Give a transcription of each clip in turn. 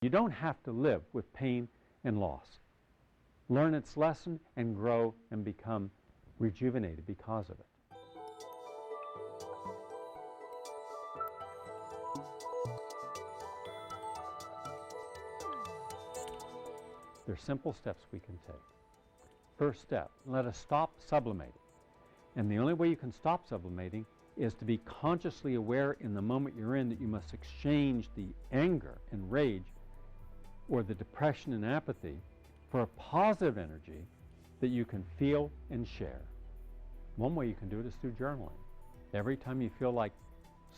You don't have to live with pain and loss. Learn its lesson and grow and become rejuvenated because of it. There are simple steps we can take. First step, let us stop sublimating. And the only way you can stop sublimating is to be consciously aware in the moment you're in that you must exchange the anger and rage or the depression and apathy for a positive energy that you can feel and share. One way you can do it is through journaling. Every time you feel like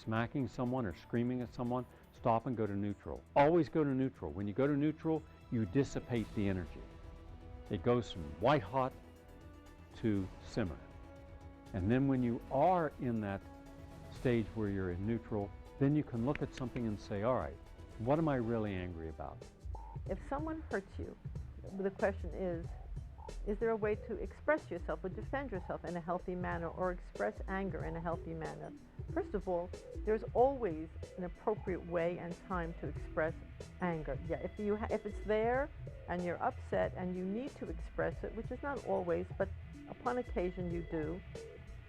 smacking someone or screaming at someone, stop and go to neutral. Always go to neutral. When you go to neutral, you dissipate the energy. It goes from white hot to simmer. And then when you are in that stage where you're in neutral, then you can look at something and say, all right, what am I really angry about? If someone hurts you, the question is there a way to express yourself or defend yourself in a healthy manner or express anger in a healthy manner? First of all, there's always an appropriate way and time to express anger. Yeah, if it's there and you're upset and you need to express it, which is not always, but upon occasion you do,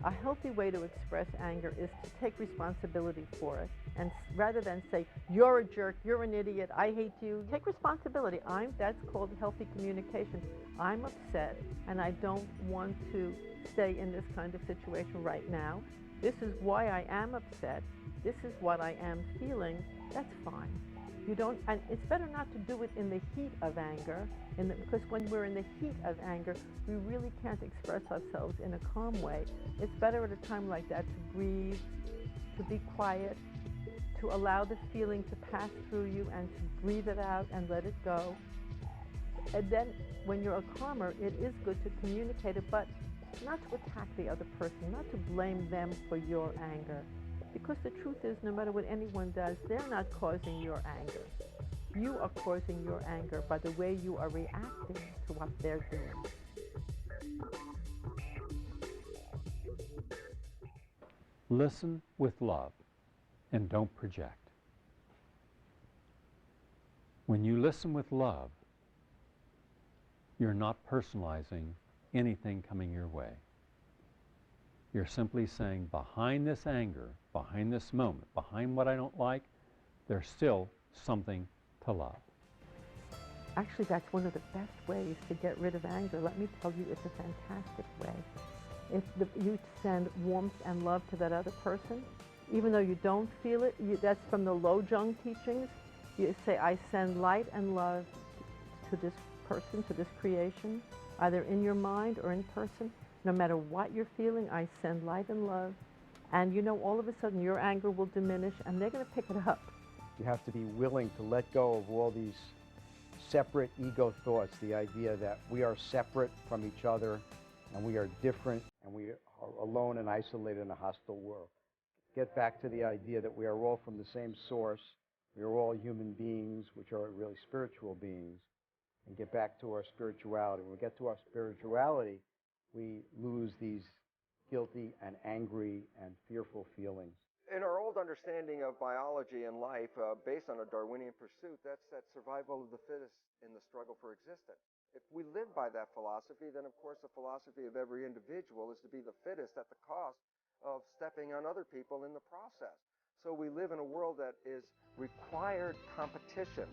a healthy way to express anger is to take responsibility for it. And rather than say, you're a jerk, you're an idiot, I hate you, take responsibility. That's called healthy communication. I'm upset and I don't want to stay in this kind of situation right now. This is why I am upset. This is what I am feeling. That's fine. And it's better not to do it in the heat of anger, because when we're in the heat of anger, we really can't express ourselves in a calm way. It's better at a time like that to breathe, to be quiet, to allow the feeling to pass through you and to breathe it out and let it go. And then when you're calmer, it is good to communicate it, but not to attack the other person, not to blame them for your anger. Because the truth is, no matter what anyone does, they're not causing your anger. You are causing your anger by the way you are reacting to what they're doing. Listen with love and don't project. When you listen with love, you're not personalizing anything coming your way. You're simply saying, behind this anger, behind this moment, behind what I don't like, there's still something to love. Actually, that's one of the best ways to get rid of anger. Let me tell you, it's a fantastic way. If you send warmth and love to that other person, even though you don't feel it, that's from the Lojong teachings. You say, I send light and love to this person, to this creation, either in your mind or in person. No matter what you're feeling, I send light and love. And all of a sudden your anger will diminish and they're going to pick it up. You have to be willing to let go of all these separate ego thoughts, the idea that we are separate from each other and we are different and we are alone and isolated in a hostile world. Get back to the idea that we are all from the same source. We are all human beings, which are really spiritual beings, and get back to our spirituality. When we get to our spirituality, we lose these guilty and angry and fearful feelings. In our old understanding of biology and life, based on a Darwinian pursuit, that's that survival of the fittest in the struggle for existence. If we live by that philosophy, then of course the philosophy of every individual is to be the fittest at the cost of stepping on other people in the process. So we live in a world that is required competition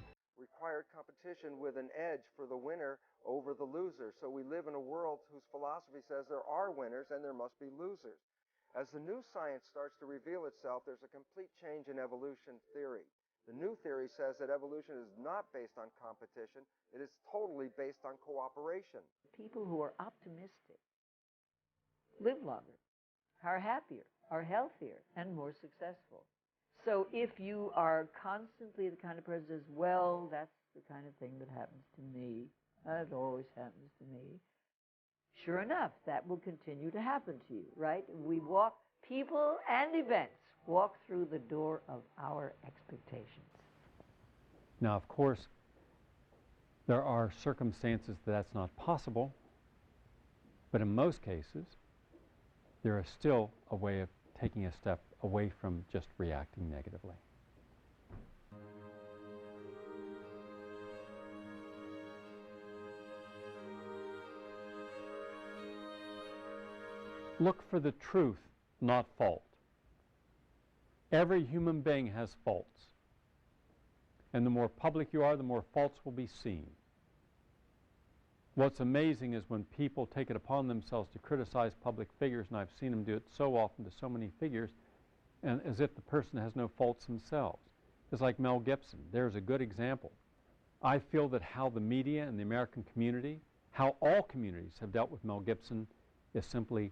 with an edge for the winner over the loser. So we live in a world whose philosophy says there are winners and there must be losers. As the new science starts to reveal itself, there's a complete change in evolution theory. The new theory says that evolution is not based on competition. It is totally based on cooperation. People who are optimistic live longer, are happier, are healthier, and more successful. So if you are constantly the kind of person who says, well, that's the kind of thing that happens to me, that always happens to me, sure enough, that will continue to happen to you, right? We walk, people and events walk through the door of our expectations. Now, of course, there are circumstances that's not possible, but in most cases, there is still a way of taking a step away from just reacting negatively. Look for the truth, not fault. Every human being has faults. And the more public you are, the more faults will be seen. What's amazing is when people take it upon themselves to criticize public figures, and I've seen them do it so often to so many figures, and as if the person has no faults themselves. It's like Mel Gibson. There's a good example. I feel that how the media and the American community, how all communities have dealt with Mel Gibson is simply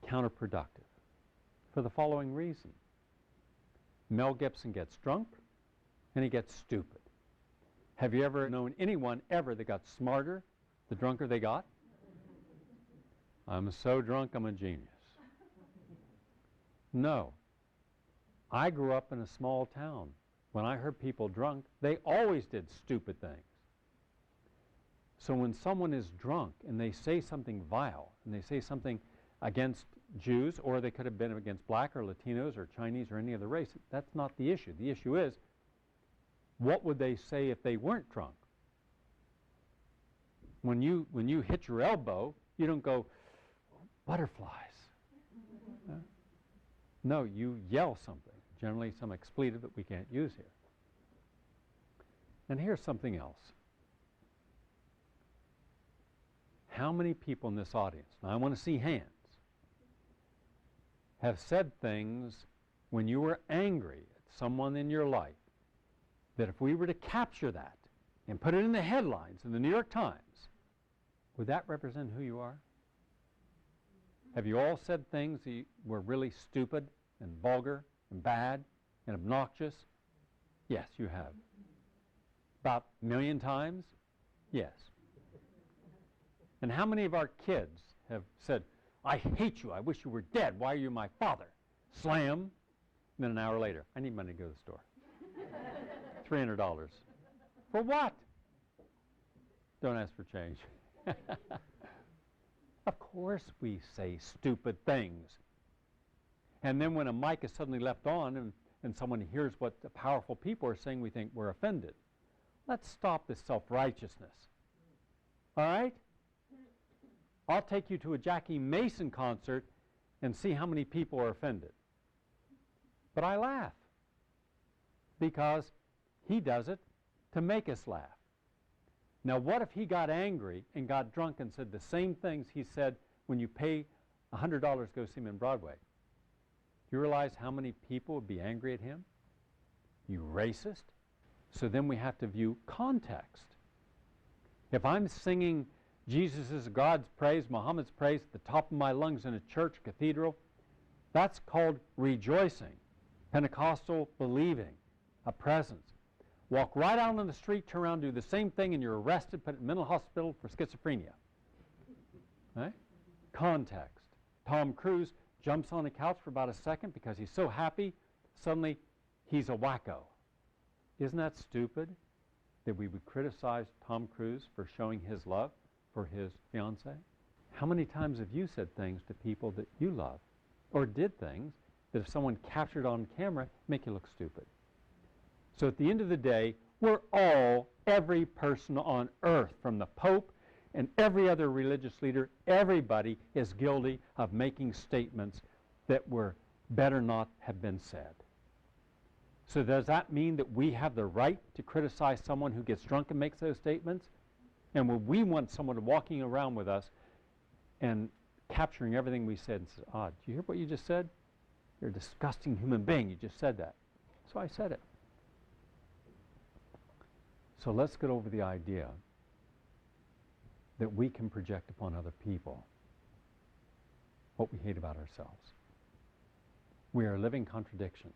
counterproductive for the following reason. Mel Gibson gets drunk and he gets stupid. Have you ever known anyone ever that got smarter the drunker they got? I'm so drunk I'm a genius. No. I grew up in a small town. When I heard people drunk, they always did stupid things. So when someone is drunk and they say something vile, and they say something against Jews, or they could have been against black or Latinos or Chinese or any other race, that's not the issue. The issue is, what would they say if they weren't drunk? When you hit your elbow, you don't go, butterflies. No, you yell something, generally some expletive that we can't use here. And here's something else. How many people in this audience, and I want to see hands, have said things when you were angry at someone in your life that if we were to capture that and put it in the headlines in the New York Times, would that represent who you are? Have you all said things that were really stupid and vulgar and bad and obnoxious? Yes, you have. About a million times? Yes. And how many of our kids have said, I hate you, I wish you were dead, why are you my father? Slam. And then an hour later, I need money to go to the store. $300. For what? Don't ask for change. Of course we say stupid things. And then when a mic is suddenly left on and someone hears what the powerful people are saying, we think we're offended. Let's stop this self-righteousness. All right? I'll take you to a Jackie Mason concert and see how many people are offended. But I laugh because he does it to make us laugh. Now, what if he got angry and got drunk and said the same things he said when you pay $100 to go see him in Broadway? Do you realize how many people would be angry at him? You racist. So then we have to view context. If I'm singing Jesus is God's praise, Muhammad's praise at the top of my lungs in a church, cathedral, that's called rejoicing, Pentecostal believing, a presence. Walk right out on the street, turn around, do the same thing, and you're arrested, put in a mental hospital for schizophrenia. Right? Context. Tom Cruise jumps on a couch for about a second because he's so happy, suddenly he's a wacko. Isn't that stupid that we would criticize Tom Cruise for showing his love for his fiancée? How many times have you said things to people that you love, or did things that if someone captured on camera make you look stupid? So at the end of the day, we're all, every person on earth, from the Pope and every other religious leader, everybody is guilty of making statements that were better not have been said. So does that mean that we have the right to criticize someone who gets drunk and makes those statements? And when we want someone walking around with us and capturing everything we said and says, do you hear what you just said? You're a disgusting human being. You just said that. So I said it. So let's get over the idea that we can project upon other people what we hate about ourselves. We are living contradictions.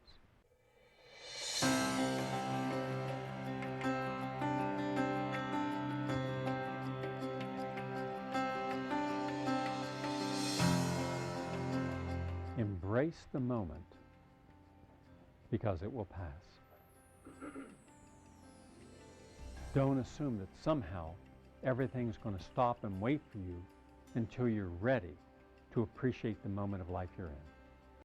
Embrace the moment because it will pass. Don't assume that somehow everything's going to stop and wait for you until you're ready to appreciate the moment of life you're in.